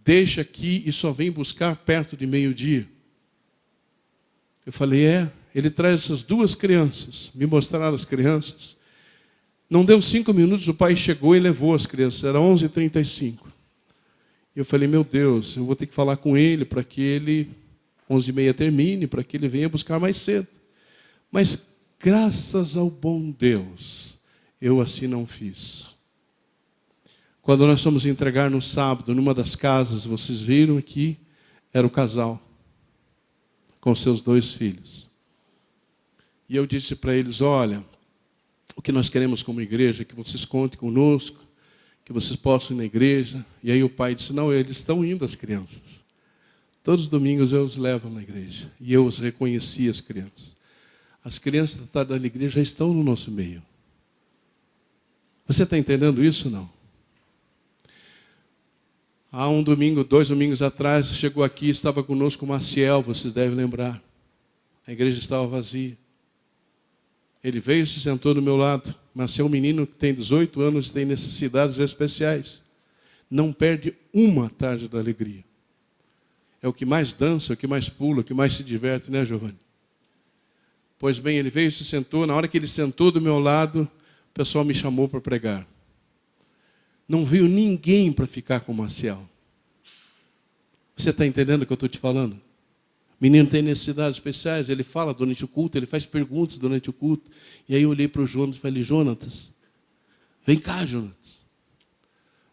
deixa aqui e só vem buscar perto de meio-dia. Eu falei: ele traz essas 2 crianças, me mostraram as crianças. Não deu 5 minutos, o pai chegou e levou as crianças, era 11h35. Eu falei: meu Deus, eu vou ter que falar com ele para que ele, 11h30 termine, para que ele venha buscar mais cedo. Mas, graças ao bom Deus, eu assim não fiz. Quando nós fomos entregar no sábado, numa das casas, vocês viram aqui, era o casal, com seus 2 filhos. E eu disse para eles: olha, o que nós queremos como igreja é que vocês contem conosco, que vocês possam ir na igreja. E aí o pai disse: não, eles estão indo, as crianças. Todos os domingos eu os levo na igreja. E eu os reconheci, as crianças. As crianças da igreja já estão no nosso meio. Você está entendendo isso ou não? Há 2 domingos atrás, chegou aqui, estava conosco o Maciel, vocês devem lembrar. A igreja estava vazia. Ele veio e se sentou do meu lado. Mas é um menino que tem 18 anos e tem necessidades especiais. Não perde uma tarde da alegria. É o que mais dança, é o que mais pula, é o que mais se diverte, né, Giovanni? Pois bem, ele veio e se sentou. Na hora que ele sentou do meu lado, o pessoal me chamou para pregar. Não veio ninguém para ficar com o Marcel. Você está entendendo o que eu estou te falando? O menino tem necessidades especiais, ele fala durante o culto, ele faz perguntas durante o culto. E aí eu olhei para o Jonas e falei: Jonatas, vem cá, Jonatas.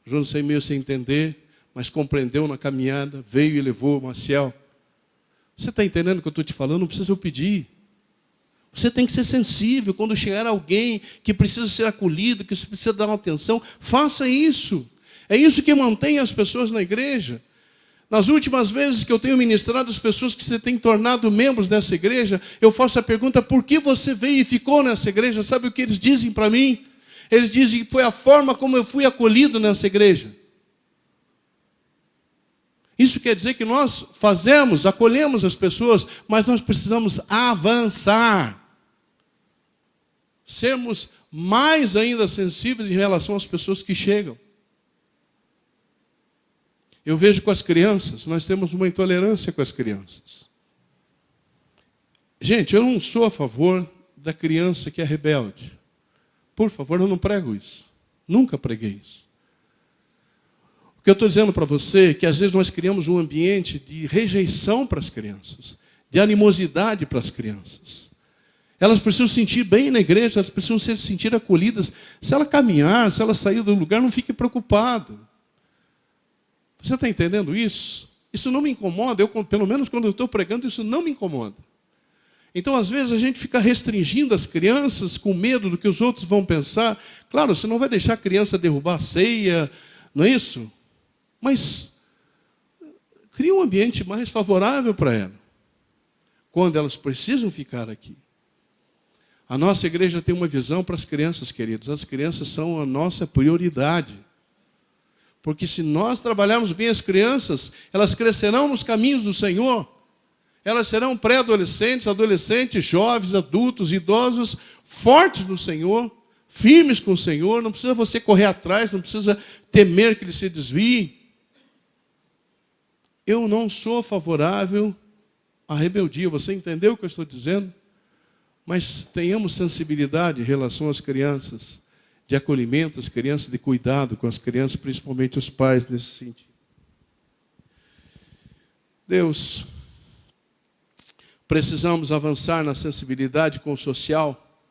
O Jonas saiu meio sem entender, mas compreendeu na caminhada, veio e levou o Maciel. Você está entendendo o que eu estou te falando? Não precisa eu pedir. Você tem que ser sensível. Quando chegar alguém que precisa ser acolhido, que precisa dar uma atenção, faça isso. É isso que mantém as pessoas na igreja. Nas últimas vezes que eu tenho ministrado as pessoas que se têm tornado membros dessa igreja, eu faço a pergunta: por que você veio e ficou nessa igreja? Sabe o que eles dizem para mim? Eles dizem que foi a forma como eu fui acolhido nessa igreja. Isso quer dizer que nós acolhemos as pessoas, mas nós precisamos avançar. Sermos mais ainda sensíveis em relação às pessoas que chegam. Eu vejo com as crianças, nós temos uma intolerância com as crianças. Gente, eu não sou a favor da criança que é rebelde. Por favor, eu não prego isso. Nunca preguei isso. O que eu estou dizendo para você é que às vezes nós criamos um ambiente de rejeição para as crianças, de animosidade para as crianças. Elas precisam se sentir bem na igreja, elas precisam se sentir acolhidas. Se ela caminhar, se ela sair do lugar, não fique preocupado. Você está entendendo isso? Isso não me incomoda, pelo menos quando eu estou pregando, isso não me incomoda. Então, às vezes, a gente fica restringindo as crianças com medo do que os outros vão pensar. Claro, você não vai deixar a criança derrubar a ceia, não é isso? Mas cria um ambiente mais favorável para ela, quando elas precisam ficar aqui. A nossa igreja tem uma visão para as crianças, queridos. As crianças são a nossa prioridade. Porque se nós trabalharmos bem as crianças, elas crescerão nos caminhos do Senhor. Elas serão pré-adolescentes, adolescentes, jovens, adultos, idosos, fortes no Senhor, firmes com o Senhor. Não precisa você correr atrás, não precisa temer que eles se desviem. Eu não sou favorável à rebeldia. Você entendeu o que eu estou dizendo? Mas tenhamos sensibilidade em relação às crianças, de acolhimento às crianças, de cuidado com as crianças, principalmente os pais nesse sentido. Deus, precisamos avançar na sensibilidade com o social.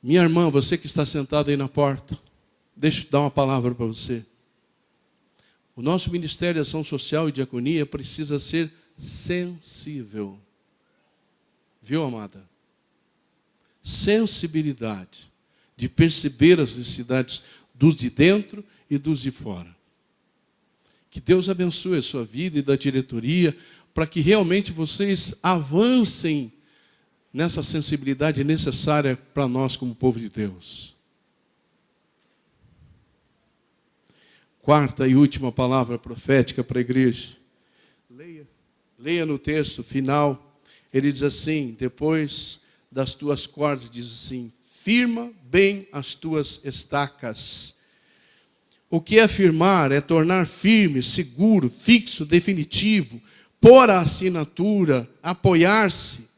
Minha irmã, você que está sentada aí na porta, deixa eu dar uma palavra para você. O nosso Ministério de Ação Social e Diaconia precisa ser sensível. Viu, amada? Sensibilidade de perceber as necessidades dos de dentro e dos de fora. Que Deus abençoe a sua vida e da diretoria, para que realmente vocês avancem nessa sensibilidade necessária para nós como povo de Deus. Quarta e última palavra profética para a igreja. Leia no texto final, ele diz assim, depois das tuas cordas, diz assim, firma bem as tuas estacas. O que é firmar? É tornar firme, seguro, fixo, definitivo, pôr a assinatura, apoiar-se.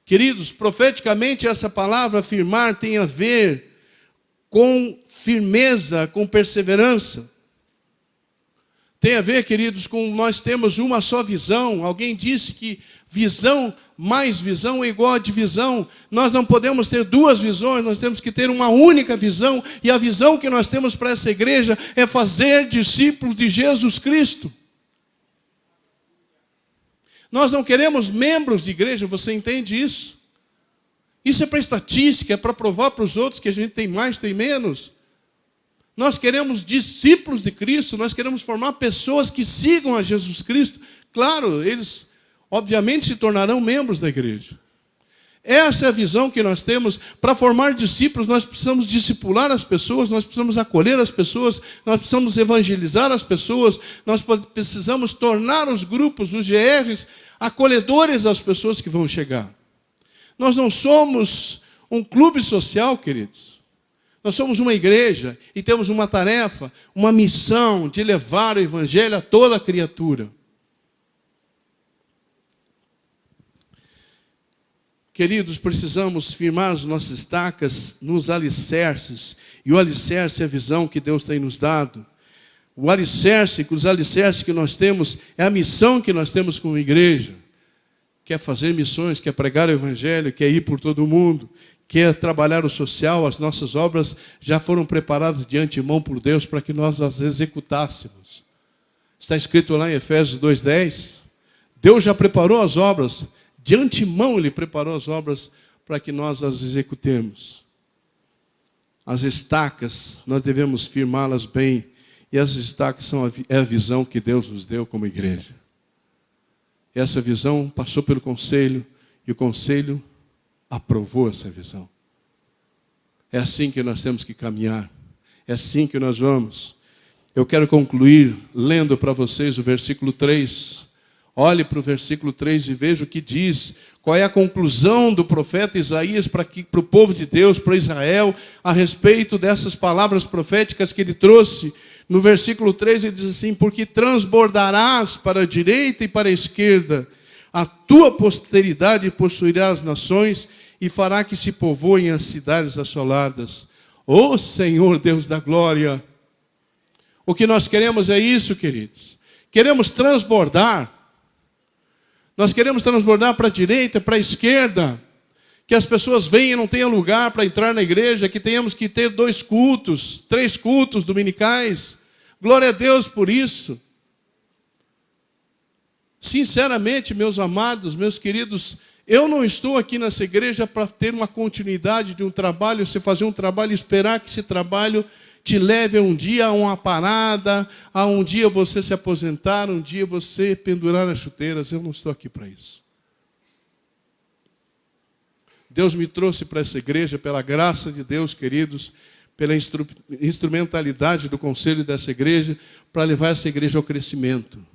Queridos, profeticamente essa palavra firmar tem a ver com firmeza, com perseverança. Tem a ver, queridos, com nós temos uma só visão. Alguém disse que visão mais visão é igual a divisão. Nós não podemos ter duas visões, nós temos que ter uma única visão. E a visão que nós temos para essa igreja é fazer discípulos de Jesus Cristo. Nós não queremos membros de igreja, você entende isso? Isso é para estatística, é para provar para os outros que a gente tem mais, tem menos. Nós queremos discípulos de Cristo, nós queremos formar pessoas que sigam a Jesus Cristo. Claro, eles obviamente se tornarão membros da igreja. Essa é a visão que nós temos. Para formar discípulos, nós precisamos discipular as pessoas, nós precisamos acolher as pessoas, nós precisamos evangelizar as pessoas, nós precisamos tornar os grupos, os GRs, acolhedores das pessoas que vão chegar. Nós não somos um clube social, queridos. Nós somos uma igreja e temos uma tarefa, uma missão de levar o evangelho a toda a criatura. Queridos, precisamos firmar as nossas estacas nos alicerces. E o alicerce é a visão que Deus tem nos dado. O alicerce, os alicerces que nós temos, é a missão que nós temos como igreja. Quer fazer missões, quer pregar o evangelho, quer ir por todo o mundo, quer trabalhar o social. As nossas obras já foram preparadas de antemão por Deus para que nós as executássemos. Está escrito lá em Efésios 2:10. Deus já preparou as obras. De antemão Ele preparou as obras para que nós as executemos. As estacas, nós devemos firmá-las bem. E as estacas é a visão que Deus nos deu como igreja. Essa visão passou pelo conselho e o conselho aprovou essa visão. É assim que nós temos que caminhar. É assim que nós vamos. Eu quero concluir lendo para vocês o versículo 3. Olhe para o versículo 3 e veja o que diz. Qual é a conclusão do profeta Isaías para o povo de Deus, para Israel, a respeito dessas palavras proféticas que ele trouxe. No versículo 3 ele diz assim, porque transbordarás para a direita e para a esquerda, a tua posteridade possuirá as nações e fará que se povoem as cidades assoladas. Ô Senhor Deus da glória, o que nós queremos é isso, queridos. Queremos transbordar. Nós queremos transbordar para a direita, para a esquerda. Que as pessoas venham e não tenham lugar para entrar na igreja. Que tenhamos que ter 2 cultos, 3 cultos dominicais. Glória a Deus por isso. Sinceramente, meus amados, meus queridos, eu não estou aqui nessa igreja para ter uma continuidade de um trabalho, você fazer um trabalho e esperar que esse trabalho te leve um dia a uma parada, a um dia você se aposentar, um dia você pendurar nas chuteiras. Eu não estou aqui para isso. Deus me trouxe para essa igreja, pela graça de Deus, queridos, pela instrumentalidade do conselho dessa igreja, para levar essa igreja ao crescimento.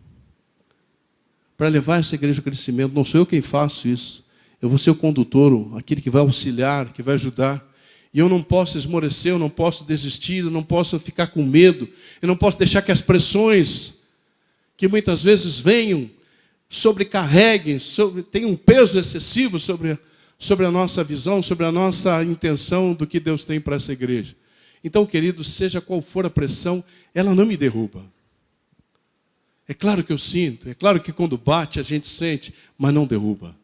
Para levar essa igreja ao crescimento. Não sou eu quem faço isso. Eu vou ser o condutor, aquele que vai auxiliar, que vai ajudar. E eu não posso esmorecer, eu não posso desistir, eu não posso ficar com medo, eu não posso deixar que as pressões que muitas vezes venham, sobrecarreguem, tenham um peso excessivo sobre a nossa visão, sobre a nossa intenção do que Deus tem para essa igreja. Então, queridos, seja qual for a pressão, ela não me derruba. É claro que eu sinto, é claro que quando bate a gente sente, mas não derruba.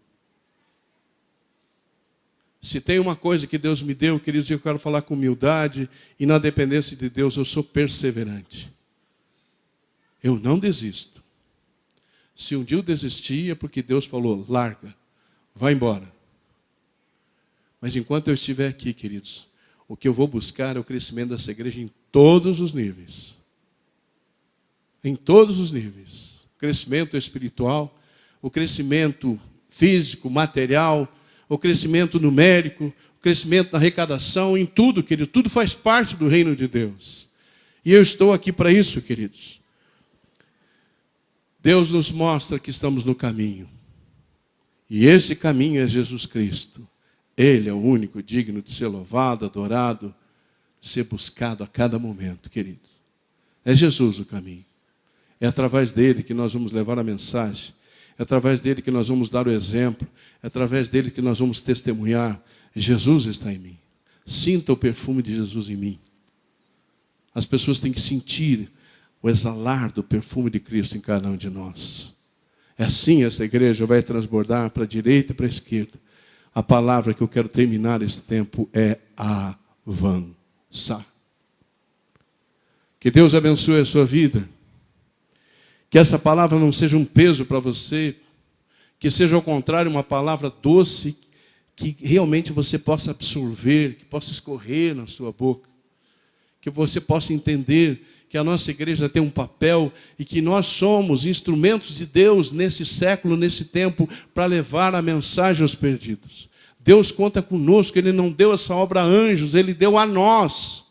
Se tem uma coisa que Deus me deu, queridos, eu quero falar com humildade e na dependência de Deus, eu sou perseverante. Eu não desisto. Se um dia eu desistir, é porque Deus falou, larga, vai embora. Mas enquanto eu estiver aqui, queridos, o que eu vou buscar é o crescimento dessa igreja em todos os níveis. Em todos os níveis. O crescimento espiritual, o crescimento físico, material, o crescimento numérico, o crescimento na arrecadação, em tudo, querido. Tudo faz parte do reino de Deus. E eu estou aqui para isso, queridos. Deus nos mostra que estamos no caminho. E esse caminho é Jesus Cristo. Ele é o único digno de ser louvado, adorado, de ser buscado a cada momento, queridos. É Jesus o caminho. É através dele que nós vamos levar a mensagem. É através dele que nós vamos dar o exemplo. É através dele que nós vamos testemunhar. Jesus está em mim. Sinta o perfume de Jesus em mim. As pessoas têm que sentir o exalar do perfume de Cristo em cada um de nós. É assim essa igreja vai transbordar para a direita e para a esquerda. A palavra que eu quero terminar esse tempo é avançar. Que Deus abençoe a sua vida. Que essa palavra não seja um peso para você, que seja ao contrário uma palavra doce, que realmente você possa absorver, que possa escorrer na sua boca, que você possa entender que a nossa igreja tem um papel e que nós somos instrumentos de Deus nesse século, nesse tempo, para levar a mensagem aos perdidos. Deus conta conosco, Ele não deu essa obra a anjos, Ele deu a nós.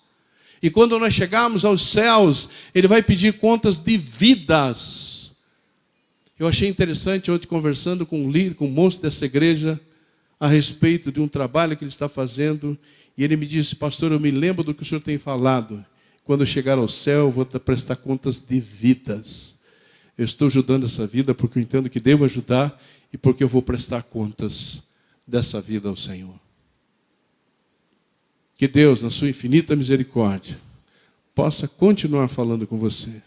E quando nós chegarmos aos céus, Ele vai pedir contas de vidas. Eu achei interessante ontem conversando com um líder, com um moço dessa igreja, a respeito de um trabalho que ele está fazendo. E ele me disse, pastor, eu me lembro do que o senhor tem falado. Quando eu chegar ao céu, eu vou prestar contas de vidas. Eu estou ajudando essa vida porque eu entendo que devo ajudar e porque eu vou prestar contas dessa vida ao Senhor. Que Deus, na sua infinita misericórdia, possa continuar falando com você.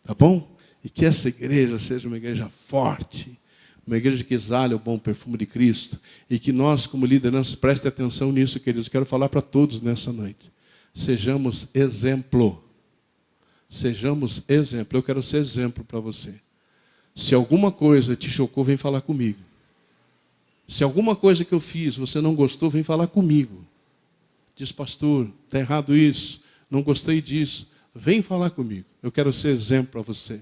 Tá bom? E que essa igreja seja uma igreja forte, uma igreja que exale o bom perfume de Cristo. E que nós, como liderança, prestem atenção nisso, queridos. Quero falar para todos nessa noite. Sejamos exemplo. Sejamos exemplo. Eu quero ser exemplo para você. Se alguma coisa te chocou, vem falar comigo. Se alguma coisa que eu fiz você não gostou, vem falar comigo. Diz, pastor, está errado isso, não gostei disso. Vem falar comigo. Eu quero ser exemplo para você.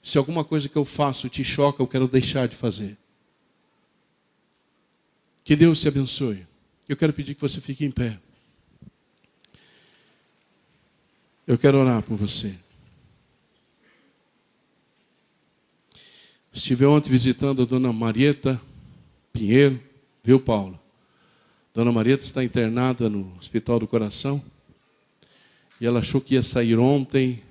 Se alguma coisa que eu faço te choca, eu quero deixar de fazer. Que Deus te abençoe. Eu quero pedir que você fique em pé. Eu quero orar por você. Estive ontem visitando a dona Marieta Pinheiro, viu, Paulo? Dona Marieta está internada no Hospital do Coração. E ela achou que ia sair ontem.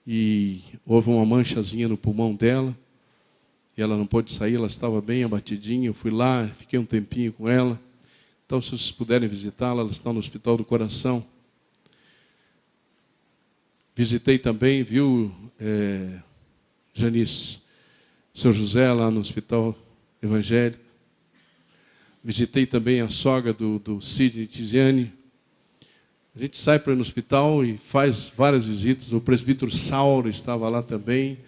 E houve uma manchazinha no pulmão dela. E ela não pôde sair, ela estava bem abatidinha. Eu fui lá, fiquei um tempinho com ela. Então, se vocês puderem visitá-la, ela está no Hospital do Coração. Visitei também, viu, Janice, Sr. José lá no Hospital Evangélico. Visitei também a sogra do Sidney Tiziane. A gente sai para ir no hospital e faz várias visitas. O presbítero Sauro estava lá também,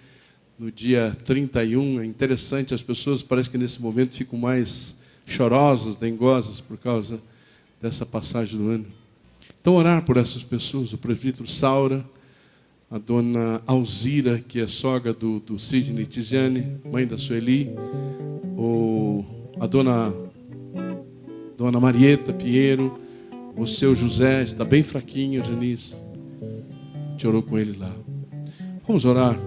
no dia 31. É interessante, as pessoas parece que nesse momento ficam mais chorosas, dengosas, por causa dessa passagem do ano. Então, orar por essas pessoas, o presbítero Saura, a dona Alzira, que é sogra do Sidney Tiziane, mãe da Sueli, a dona Marieta Pinheiro, o seu José, está bem fraquinho, Janice. A gente orou com ele lá. Vamos orar.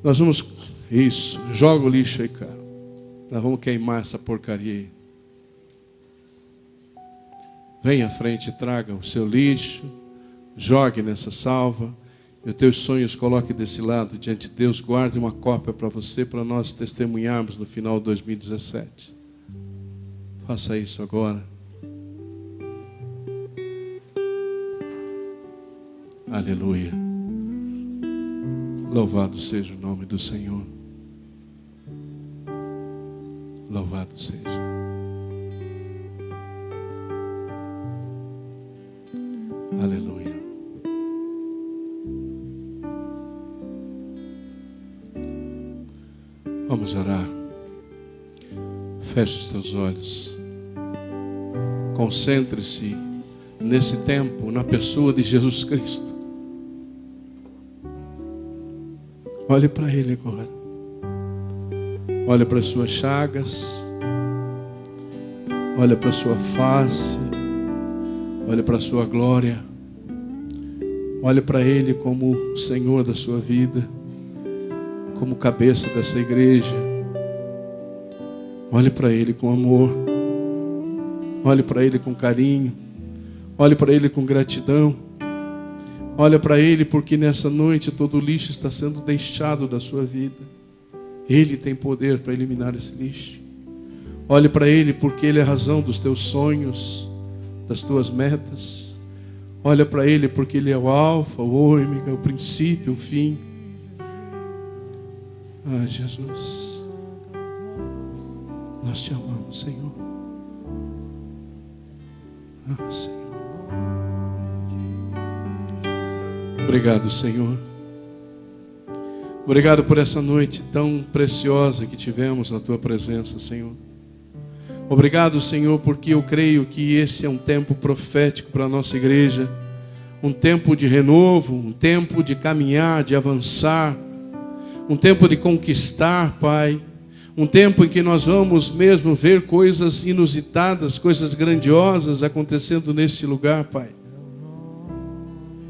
Nós vamos... Isso, joga o lixo aí, cara. Nós vamos queimar essa porcaria aí. Venha à frente e traga o seu lixo. Jogue nessa salva. E os teus sonhos coloque desse lado diante de Deus. Guarde uma cópia para você, para nós testemunharmos no final de 2017. Faça isso agora. Aleluia. Louvado seja o nome do Senhor. Louvado seja. Aleluia. Vamos orar. Feche os teus olhos. Concentre-se nesse tempo na pessoa de Jesus Cristo. Olhe para Ele agora. Olhe para as suas chagas. Olhe para a sua face. Olhe para a sua glória. Olhe para Ele como o Senhor da sua vida, como cabeça dessa igreja. Olhe para Ele com amor. Olhe para Ele com carinho. Olhe para Ele com gratidão. Olha para Ele porque nessa noite todo o lixo está sendo deixado da sua vida. Ele tem poder para eliminar esse lixo. Olhe para Ele porque Ele é a razão dos teus sonhos, das tuas metas. Olha para Ele porque Ele é o alfa, o ômega, o princípio, o fim. Ah, Jesus, nós te amamos, Senhor. Ah, Senhor. Obrigado, Senhor. Obrigado por essa noite tão preciosa que tivemos na Tua presença, Senhor. Obrigado, Senhor, porque eu creio que esse é um tempo profético para a nossa igreja. Um tempo de renovo, um tempo de caminhar, de avançar. Um tempo de conquistar, Pai. Um tempo em que nós vamos mesmo ver coisas inusitadas, coisas grandiosas acontecendo neste lugar, Pai.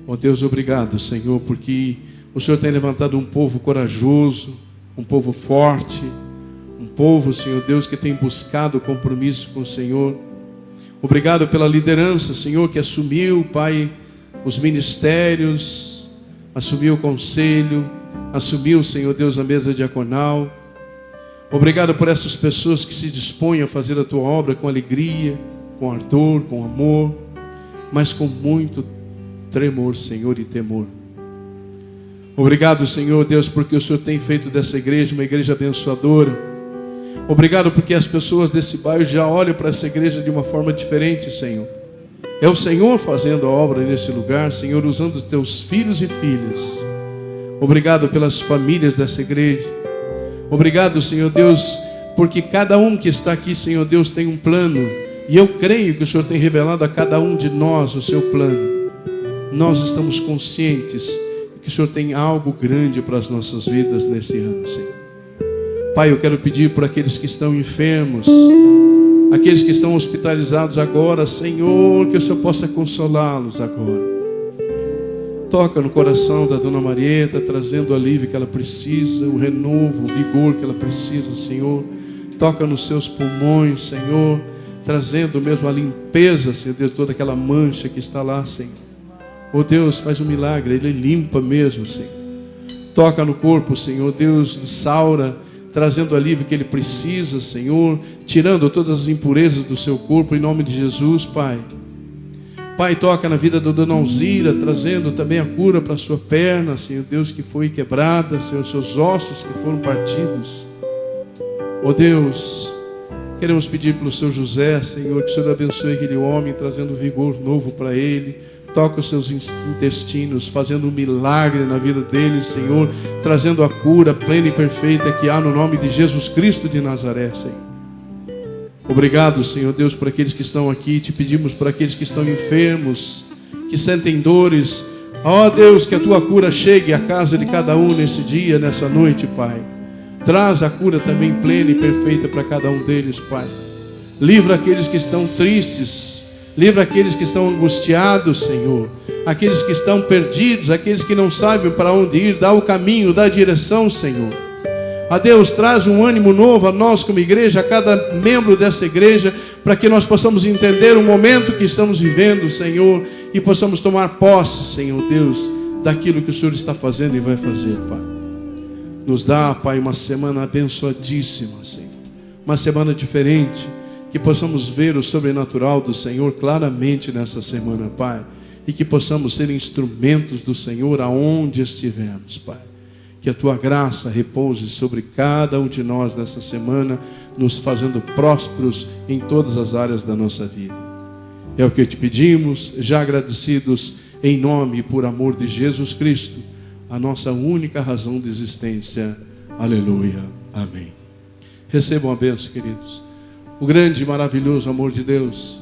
Oh Deus, obrigado, Senhor, porque o Senhor tem levantado um povo corajoso, um povo forte, um povo, Senhor Deus, que tem buscado compromisso com o Senhor. Obrigado pela liderança, Senhor, que assumiu, Pai, os ministérios, assumiu o conselho, assumiu, Senhor Deus, a mesa diaconal. Obrigado por essas pessoas que se dispõem a fazer a Tua obra com alegria, com ardor, com amor, mas com muito tremor, Senhor, e temor. Obrigado, Senhor Deus, porque o Senhor tem feito dessa igreja uma igreja abençoadora. Obrigado porque as pessoas desse bairro já olham para essa igreja de uma forma diferente, Senhor. É o Senhor fazendo a obra nesse lugar, Senhor, usando os Teus filhos e filhas. Obrigado pelas famílias dessa igreja. Obrigado, Senhor Deus, porque cada um que está aqui, Senhor Deus, tem um plano. E eu creio que o Senhor tem revelado a cada um de nós o seu plano. Nós estamos conscientes que o Senhor tem algo grande para as nossas vidas nesse ano, Senhor. Pai, eu quero pedir por aqueles que estão enfermos, aqueles que estão hospitalizados agora, Senhor, que o Senhor possa consolá-los agora. Toca no coração da dona Marieta, trazendo o alívio que ela precisa, o renovo, o vigor que ela precisa, Senhor. Toca nos seus pulmões, Senhor, trazendo mesmo a limpeza, Senhor Deus, toda aquela mancha que está lá, Senhor. Oh Deus, faz um milagre, Ele limpa mesmo, Senhor. Toca no corpo, Senhor Deus, de Saura, trazendo o alívio que ele precisa, Senhor, tirando todas as impurezas do seu corpo, em nome de Jesus, Pai. Pai, toca na vida da dona Alzira, trazendo também a cura para a sua perna, Senhor Deus, que foi quebrada, Senhor, seus ossos que foram partidos. Oh Deus, queremos pedir pelo seu José, Senhor, que o Senhor abençoe aquele homem, trazendo vigor novo para ele. Toca os seus intestinos, fazendo um milagre na vida dele, Senhor, trazendo a cura plena e perfeita que há no nome de Jesus Cristo de Nazaré, Senhor. Obrigado, Senhor Deus, por aqueles que estão aqui. Te pedimos por aqueles que estão enfermos, que sentem dores. Ó Deus, que a tua cura chegue à casa de cada um nesse dia, nessa noite, Pai. Traz a cura também plena e perfeita para cada um deles, Pai. Livra aqueles que estão tristes. Livra aqueles que estão angustiados, Senhor. Aqueles que estão perdidos, aqueles que não sabem para onde ir. Dá o caminho, dá a direção, Senhor. A Deus, traz um ânimo novo a nós como igreja, a cada membro dessa igreja, para que nós possamos entender o momento que estamos vivendo, Senhor, e possamos tomar posse, Senhor Deus, daquilo que o Senhor está fazendo e vai fazer, Pai. Nos dá, Pai, uma semana abençoadíssima, Senhor. Uma semana diferente, que possamos ver o sobrenatural do Senhor claramente nessa semana, Pai. E que possamos ser instrumentos do Senhor aonde estivermos, Pai. Que a tua graça repouse sobre cada um de nós nessa semana, nos fazendo prósperos em todas as áreas da nossa vida. É o que te pedimos, já agradecidos em nome e por amor de Jesus Cristo, a nossa única razão de existência. Aleluia. Amém. Recebam a bênção, queridos. O grande e maravilhoso amor de Deus,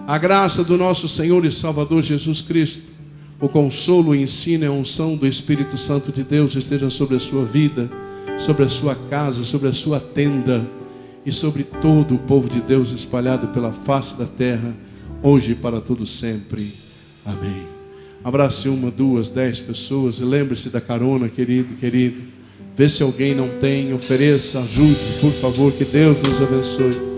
a graça do nosso Senhor e Salvador Jesus Cristo, o consolo, o ensino e a unção do Espírito Santo de Deus esteja sobre a sua vida, sobre a sua casa, sobre a sua tenda e sobre todo o povo de Deus espalhado pela face da terra, hoje e para todo sempre. Amém. Abrace 1, 2, 10 pessoas e lembre-se da carona, querido. Vê se alguém não tem, ofereça, ajude, por favor, que Deus nos abençoe.